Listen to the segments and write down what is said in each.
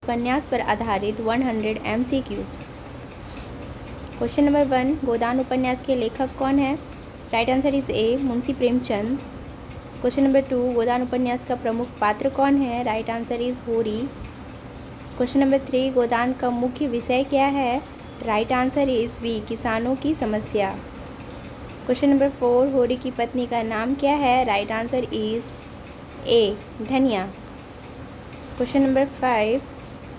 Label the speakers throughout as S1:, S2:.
S1: उपन्यास पर आधारित 100 MCQs। क्वेश्चन नंबर 1, गोदान उपन्यास के लेखक कौन है? Right answer is A, Munshi Premchand. Question number 2, गोदान उपन्यास का प्रमुख पात्र कौन है? राइट आंसर इज होरी। क्वेश्चन नंबर 3, गोदान का मुख्य विषय क्या है? राइट आंसर इज बी, किसानों की समस्या। क्वेश्चन नंबर 4, होरी की पत्नी का नाम क्या है? राइट आंसर इज ए, धनिया। क्वेश्चन नंबर 5,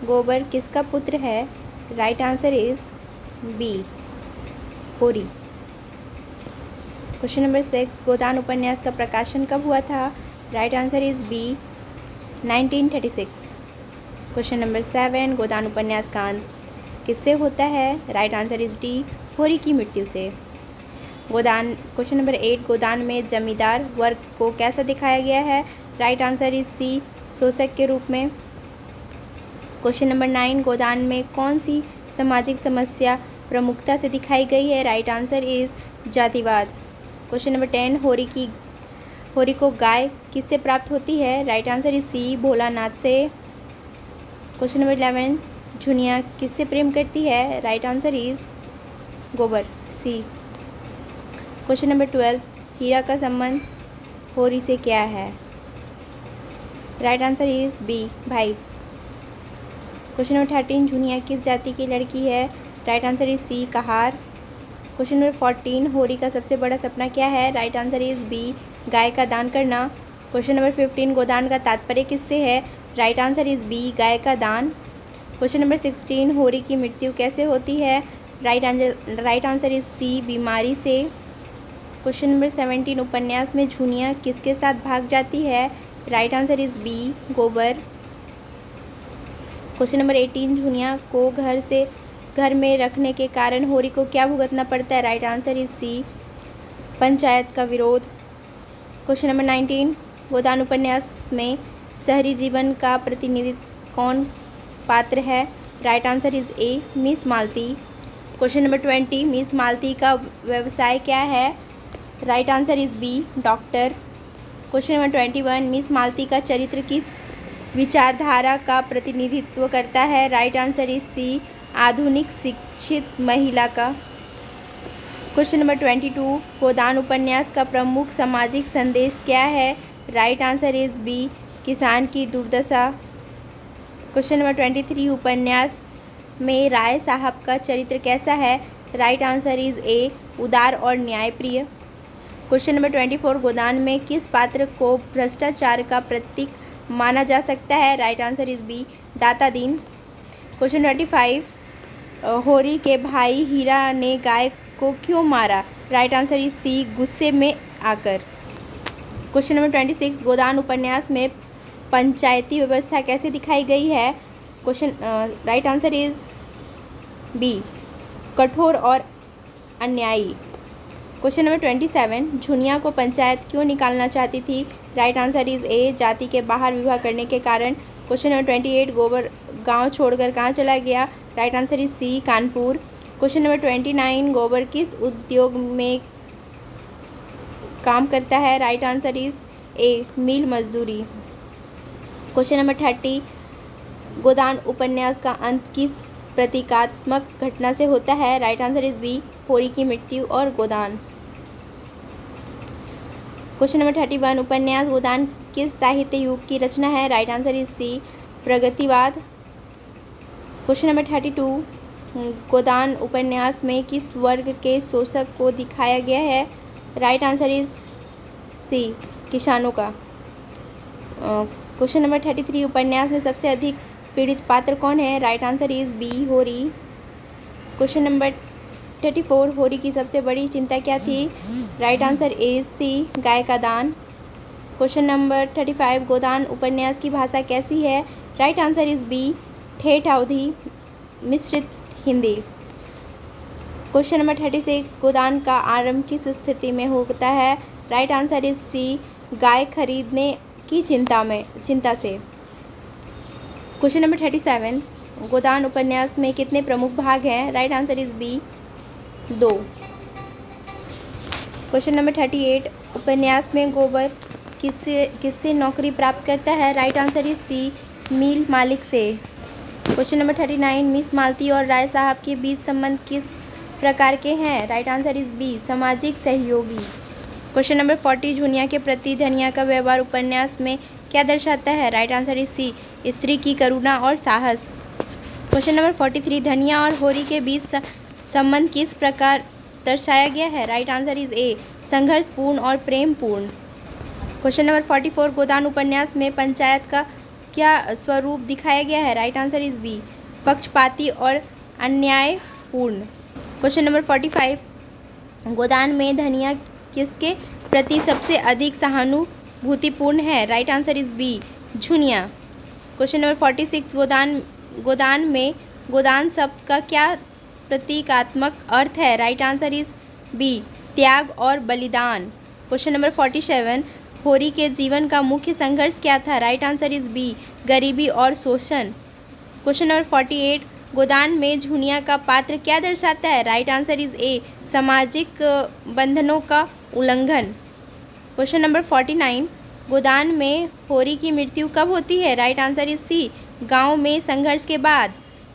S1: गोबर किसका पुत्र है? Right answer is B, Hori. Question number 6, Godan उपन्यास का प्रकाशन कब हुआ था? Right answer is B, 1936। Question number 7, Godan उपन्यास का अंत किससे होता है? राइट आंसर इज डी, होरी की मृत्यु से। क्वेश्चन नंबर 8, गोदान में जमींदार वर्ग को कैसा दिखाया गया है? राइट आंसर इज सी, शोषक के रूप में। क्वेश्चन नंबर 9, गोदान में कौन सी सामाजिक समस्या प्रमुखता से दिखाई गई है? राइट आंसर इज जातिवाद। क्वेश्चन नंबर 10, होरी को गाय किससे प्राप्त होती है? Right answer is C, Bholanath से। क्वेश्चन नंबर 11, झुनिया किससे प्रेम करती है? राइट आंसर इज गोबर, सी। क्वेश्चन नंबर 12, हीरा का संबंध होरी से क्या है? राइट आंसर इज बी, भाई। क्वेश्चन नंबर 13, झुनिया किस जाति की लड़की है? राइट आंसर इज सी, कहार। क्वेश्चन नंबर 14, होरी का सबसे बड़ा सपना क्या है? राइट आंसर इज बी, गाय का दान करना। क्वेश्चन नंबर 15, गोदान का तात्पर्य किससे है? राइट आंसर इज बी, गाय का दान। क्वेश्चन नंबर 16, होरी की मृत्यु कैसे होती है? राइट आंसर इज सी, बीमारी से। क्वेश्चन नंबर 17, उपन्यास में झुनिया किसके साथ भाग जाती है? राइट आंसर इज बी, गोबर। क्वेश्चन नंबर 18, झुनिया को घर में रखने के कारण होरी को क्या भुगतना पड़ता है? Right answer is C, panchayat का विरोध। क्वेश्चन नंबर 19, गोदान उपन्यास में शहरी जीवन का प्रतिनिधित्व कौन पात्र है? Right answer is A, miss Malti. Question number 20, miss Malti का व्यवसाय क्या है? Right answer is B, doctor. Question number 21, miss Malti का चरित्र किस विचारधारा का प्रतिनिधित्व करता है? राइट आंसर इज सी, आधुनिक शिक्षित महिला का। क्वेश्चन नंबर 22, गोदान उपन्यास का प्रमुख सामाजिक संदेश क्या है? राइट आंसर इज बी, किसान की दुर्दशा। क्वेश्चन नंबर 23, उपन्यास में राय साहब का चरित्र कैसा है? राइट आंसर इज ए, उदार और न्यायप्रिय। क्वेश्चन नंबर 24, गोदान में किस पात्र को भ्रष्टाचार का प्रतीक माना जा सकता है? राइट आंसर इज बी, दाता दीन। क्वेश्चन 25, होरी के भाई हीरा ने गाय को क्यों मारा? राइट आंसर इज सी, गुस्से में आकर। क्वेश्चन नंबर 26, गोदान उपन्यास में पंचायती व्यवस्था कैसे दिखाई गई है? राइट आंसर इज बी, कठोर और अन्यायी। क्वेश्चन नंबर 27, झुनिया को पंचायत क्यों निकालना चाहती थी? राइट आंसर इज ए, जाति के बाहर विवाह करने के कारण। क्वेश्चन नंबर 28, गोबर गांव छोड़कर कहाँ चला गया? Right answer is C, Kanpur. Question number 29, Gobar किस उद्योग में काम करता है? Right answer is A, mill मजदूरी। क्वेश्चन नंबर 30, गोदान उपन्यास का अंत किस प्रतीकात्मक घटना से होता है? राइट आंसर इज बी, होरी की मृत्यु और गोदान। क्वेश्चन नंबर 31, उपन्यास गोदान किस साहित्य युग की रचना है? राइट आंसर इज सी, प्रगतिवाद। क्वेश्चन नंबर 32, गोदान उपन्यास में किस वर्ग के शोषक को दिखाया गया है? राइट आंसर इज सी, किसानों का। क्वेश्चन नंबर 33, उपन्यास में सबसे अधिक पीड़ित पात्र कौन है? Right answer is B, Hori. Question number 34, होरी की सबसे बड़ी चिंता क्या थी? राइट आंसर इज सी, गाय का दान। क्वेश्चन नंबर 35, गोदान उपन्यास की भाषा कैसी है? राइट आंसर इज बी, ठेठ अवधी मिश्रित हिंदी। क्वेश्चन नंबर 36, गोदान का आरंभ किस स्थिति में होता है? राइट आंसर इज सी, गाय खरीदने की चिंता से। क्वेश्चन नंबर 37, गोदान उपन्यास में कितने प्रमुख भाग हैं? Right answer is B, 2। Question number 38, उपन्यास में गोबर किससे नौकरी प्राप्त करता है? Right answer is C, mill मालिक से। क्वेश्चन नंबर 39, मिस मालती और राय साहब के बीच संबंध किस प्रकार के हैं? राइट आंसर इज बी, सामाजिक सहयोगी। क्वेश्चन नंबर 40, झुनिया के प्रति धनिया का व्यवहार उपन्यास में क्या दर्शाता है? राइट आंसर इज सी, स्त्री की करुणा और साहस। क्वेश्चन नंबर 43, धनिया और होरी के बीच संबंध किस प्रकार दर्शाया गया है? राइट आंसर इज ए, संघर्षपूर्ण और प्रेमपूर्ण। क्वेश्चन नंबर 44, गोदान उपन्यास में पंचायत का क्या स्वरूप दिखाया गया है? राइट आंसर इज बी, पक्षपाती और अन्यायपूर्ण। क्वेश्चन नंबर 45, गोदान में धनिया किसके प्रति सबसे अधिक सहानुभूतिपूर्ण है? Right answer is B, Jhuniya. Question number 46, Godan में गोदान शब्द का क्या प्रतीकात्मक अर्थ है? राइट आंसर इज बी, त्याग और बलिदान। क्वेश्चन नंबर 47, होरी के जीवन का मुख्य संघर्ष क्या था? राइट आंसर इज बी, गरीबी और शोषण। क्वेश्चन नंबर 48, गोदान में झुनिया का पात्र क्या दर्शाता है? राइट आंसर इज ए, सामाजिक बंधनों का उल्लंघन। क्वेश्चन नंबर 49, गोदान में होरी की मृत्यु कब होती है? राइट आंसर इज सी, गांव में संघर्ष के बाद।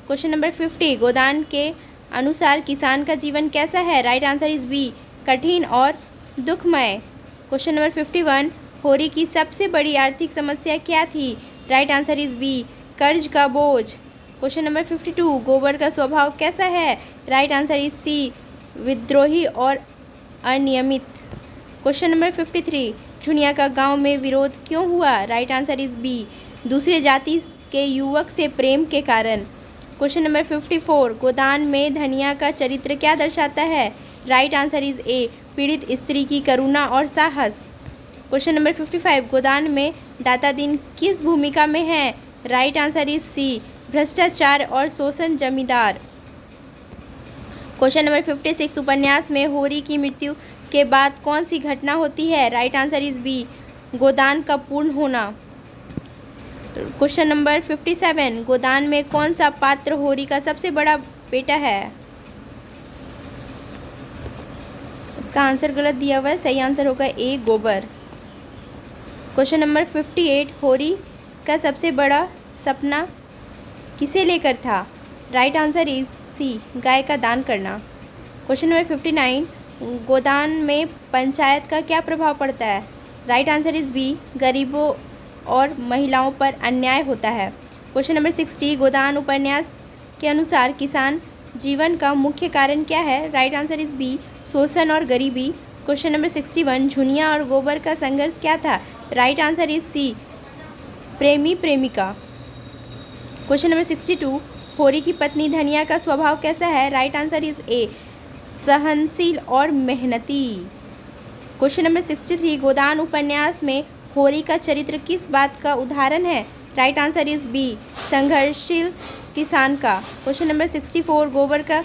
S1: क्वेश्चन नंबर 50, गोदान के अनुसार किसान का जीवन कैसा है? राइट आंसर इज बी, कठिन और दुखमय। क्वेश्चन नंबर 51, होरी की सबसे बड़ी आर्थिक समस्या क्या थी? राइट आंसर इज बी, कर्ज का बोझ। क्वेश्चन नंबर 52, गोबर का स्वभाव कैसा है? राइट आंसर इज सी, विद्रोही और अनियमित। क्वेश्चन नंबर 53, झुनिया का गांव में विरोध क्यों हुआ? राइट आंसर इज बी, दूसरे जाति के युवक से प्रेम के कारण। क्वेश्चन नंबर 54, गोदान में धनिया का चरित्र क्या दर्शाता है? राइट आंसर इज ए, पीड़ित स्त्री की करुणा और साहस। क्वेश्चन नंबर 55, गोदान में दाता दिन किस भूमिका में है? राइट आंसर इज सी, भ्रष्टाचार और शोषण जमींदार। क्वेश्चन नंबर 56, उपन्यास में होरी की मृत्यु के बाद कौन सी घटना होती है? राइट आंसर इज बी, गोदान का पूर्ण होना। क्वेश्चन नंबर 57, गोदान में कौन सा पात्र होरी का सबसे बड़ा बेटा है? इसका आंसर गलत दिया हुआ है, सही आंसर होगा ए, गोबर। क्वेश्चन नंबर 58, होरी का सबसे बड़ा सपना किसे लेकर था? राइट आंसर इज सी, गाय का दान करना। क्वेश्चन नंबर 59, गोदान में पंचायत का क्या प्रभाव पड़ता है? राइट आंसर इज बी, गरीबों और महिलाओं पर अन्याय होता है। क्वेश्चन नंबर 60, गोदान उपन्यास के अनुसार किसान जीवन का मुख्य कारण क्या है? राइट आंसर इज बी, शोषण और गरीबी। क्वेश्चन नंबर 61, झुनिया और गोबर का संघर्ष क्या था? राइट आंसर इज सी, प्रेमी प्रेमिका। क्वेश्चन नंबर 62, होरी की पत्नी धनिया का स्वभाव कैसा है? राइट आंसर इज ए, सहनशील और मेहनती। क्वेश्चन नंबर 63, गोदान उपन्यास में होरी का चरित्र किस बात का उदाहरण है? राइट आंसर इज बी, संघर्षशील किसान का। क्वेश्चन नंबर 64, गोबर का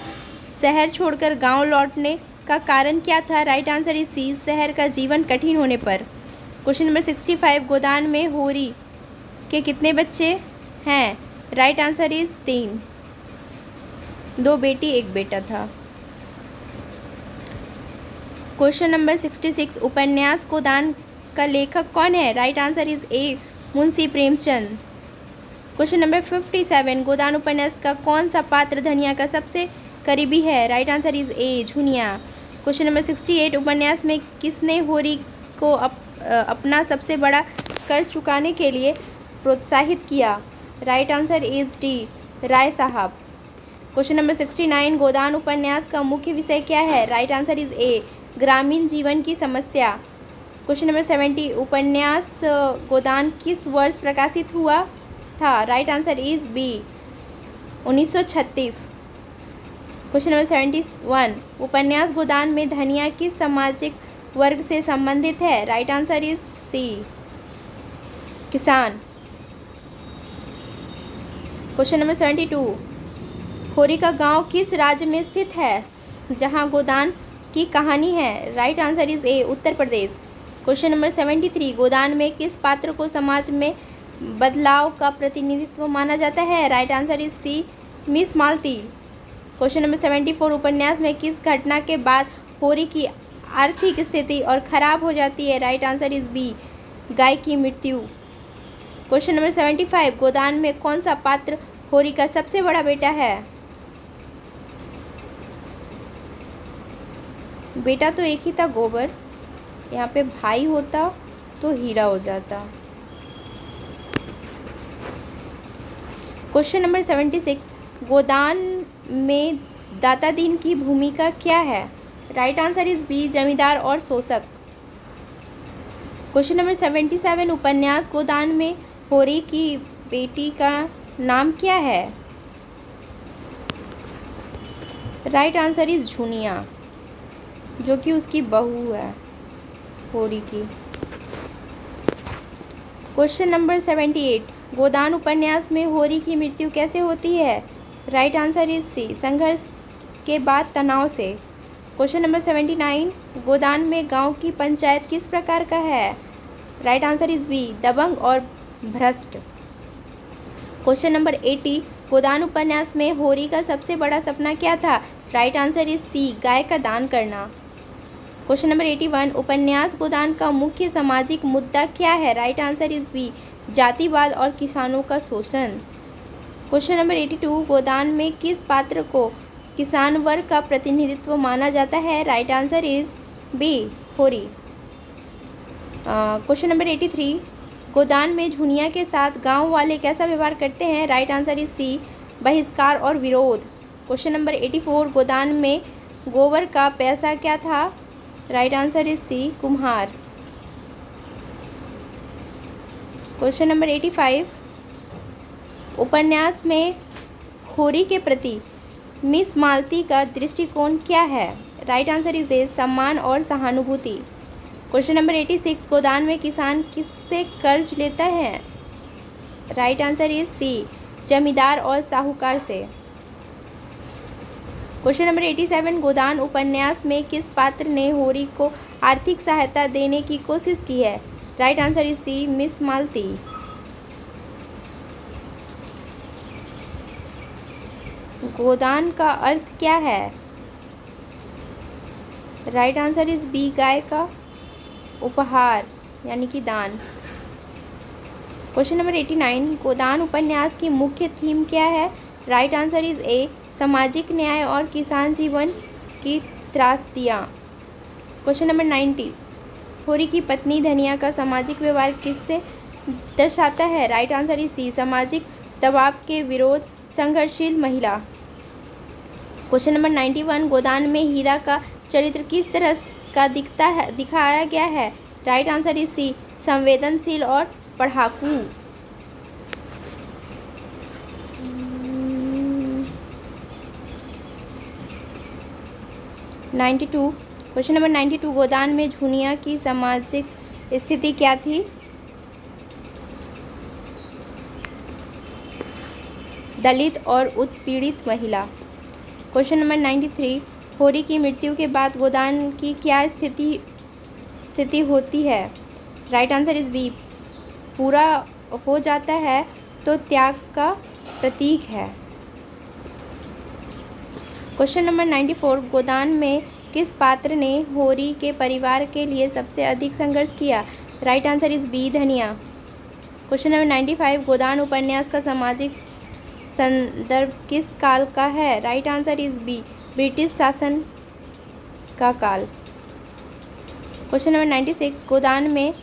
S1: शहर छोड़कर गांव लौटने का कारण क्या था? राइट आंसर इज सी, शहर का जीवन कठिन होने पर। क्वेश्चन नंबर 65, गोदान में होरी के कितने बच्चे हैं? राइट आंसर इज 3, 2 बेटी 1 बेटा था। क्वेश्चन नंबर 66, उपन्यास गोदान का लेखक कौन है? Right answer is A, Munshi Premchand. Question number 57, गोदान उपन्यास का कौन सा पात्र धनिया का सबसे करीबी है? Right answer is A, Jhuniya. Question number 68, उपन्यास में किसने होरी को अपना सबसे बड़ा कर्ज चुकाने के लिए प्रोत्साहित किया? राइट आंसर इज डी, राय साहब। क्वेश्चन नंबर 69, गोदान उपन्यास का मुख्य विषय क्या है? राइट आंसर इज ए, ग्रामीण जीवन की समस्या। क्वेश्चन नंबर 70, उपन्यास गोदान किस वर्ष प्रकाशित हुआ था? Right answer is B, 1936। Question number 71, उपन्यास गोदान में धनिया किस सामाजिक वर्ग से संबंधित है? राइट आंसर इज सी, किसान। क्वेश्चन नंबर 72, होरी का गांव किस राज्य में स्थित है जहां गोदान की कहानी है? Right answer is A, Uttar Pradesh. Question number 73, गोदान में किस पात्र को समाज में बदलाव का प्रतिनिधित्व माना जाता है? Right answer is C, miss Malti. Question number 74, उपन्यास में किस घटना के बाद होरी की आर्थिक स्थिति और खराब हो जाती है? राइट आंसर इज बी, गाय की मृत्यु। क्वेश्चन नंबर 75, गोदान में कौन सा पात्र होरी का सबसे बड़ा बेटा है? बेटा तो एक ही था, गोबर। यहाँ पे भाई होता तो हीरा हो जाता। क्वेश्चन नंबर 76, गोदान में दाता दीन की भूमिका क्या है? राइट आंसर इज बी, जमींदार और शोषक। क्वेश्चन नंबर 77, उपन्यास गोदान में होरी की बेटी का नाम क्या है? राइट आंसर इज झुनिया, जो कि उसकी बहू है होरी की। क्वेश्चन नंबर 78, गोदान उपन्यास में होरी की मृत्यु कैसे होती है? राइट आंसर इज सी, संघर्ष के बाद तनाव से। क्वेश्चन नंबर 79, गोदान में गांव की पंचायत किस प्रकार का है? राइट आंसर इज बी, दबंग और भ्रष्ट। क्वेश्चन नंबर 80, गोदान उपन्यास में होरी का सबसे बड़ा सपना क्या था? राइट आंसर इज सी, गाय का दान करना। क्वेश्चन नंबर 81, उपन्यास गोदान का मुख्य सामाजिक मुद्दा क्या है? राइट आंसर इज बी, जातिवाद और किसानों का शोषण। क्वेश्चन नंबर 82, गोदान में किस पात्र को किसान वर्ग का प्रतिनिधित्व माना जाता है? Right answer is B, Hori. Question number 83, गोदान में झुनिया के साथ गांव वाले कैसा व्यवहार करते हैं? राइट आंसर इज सी, बहिष्कार और विरोध। क्वेश्चन नंबर 84, गोदान में गोबर का पैसा क्या था? राइट आंसर इज सी, कुम्हार। क्वेश्चन नंबर 85, उपन्यास में होरी के प्रति मिस मालती का दृष्टिकोण क्या है? राइट आंसर इज ए, सम्मान और सहानुभूति। क्वेश्चन नंबर 86, गोदान में किसान किससे कर्ज लेता है? राइट आंसर इज सी, जमींदार और साहूकार से। क्वेश्चन नंबर 87, गोदान उपन्यास में किस पात्र ने होरी को आर्थिक सहायता देने की कोशिश की है? Right answer is C, miss Malti. Godan का अर्थ क्या है? राइट आंसर इज बी, गाय का उपहार यानी कि दान। क्वेश्चन नंबर 89, गोदान उपन्यास की मुख्य थीम क्या है? राइट आंसर इज ए, सामाजिक न्याय और किसान जीवन की त्रासदियाँ। क्वेश्चन नंबर 90, होरी की पत्नी धनिया का सामाजिक व्यवहार किससे दर्शाता है? राइट आंसर इज सी, सामाजिक दबाव के विरोध संघर्षशील महिला। क्वेश्चन नंबर 91, गोदान में हीरा का चरित्र किस तरह का दिखाया गया है? राइट आंसर इज सी, संवेदनशील और पढ़ाकू। 92, क्वेश्चन नंबर 92, गोदान में झुनिया की सामाजिक स्थिति क्या थी? दलित और उत्पीड़ित महिला। क्वेश्चन नंबर 93, होरी की मृत्यु के बाद गोदान की क्या स्थिति होती है? राइट आंसर इज बी, पूरा हो जाता है तो त्याग का प्रतीक है। क्वेश्चन नंबर 94, गोदान में किस पात्र ने होरी के परिवार के लिए सबसे अधिक संघर्ष किया? Right answer is B, Dhaniya. Question number 95, Godan उपन्यास का सामाजिक संदर्भ किस काल का है? Right answer is B, British शासन का काल। क्वेश्चन नंबर 96, गोदान में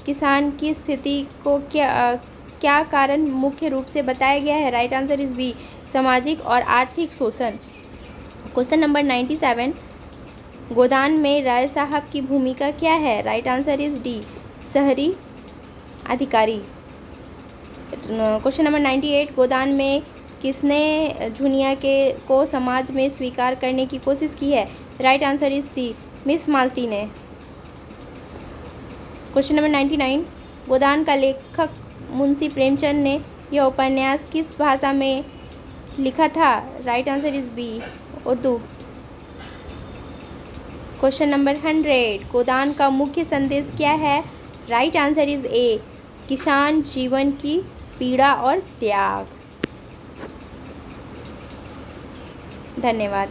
S1: किसान की स्थिति को क्या कारण मुख्य रूप से बताया गया है? राइट आंसर इज बी, सामाजिक और आर्थिक शोषण। क्वेश्चन नंबर 97, गोदान में राय साहब की भूमिका क्या है? राइट आंसर इज डी, शहरी अधिकारी। क्वेश्चन नंबर 98, गोदान में किसने झुनिया को समाज में स्वीकार करने की कोशिश की है? Right answer is C, miss Malti ने। क्वेश्चन नंबर 99, गोदान का लेखक मुंशी प्रेमचंद ने यह उपन्यास किस भाषा में लिखा था? Right answer is B, Urdu. Question number 100, Godan का मुख्य संदेश क्या है? राइट आंसर इज ए, किसान जीवन की पीड़ा और त्याग। धन्यवाद।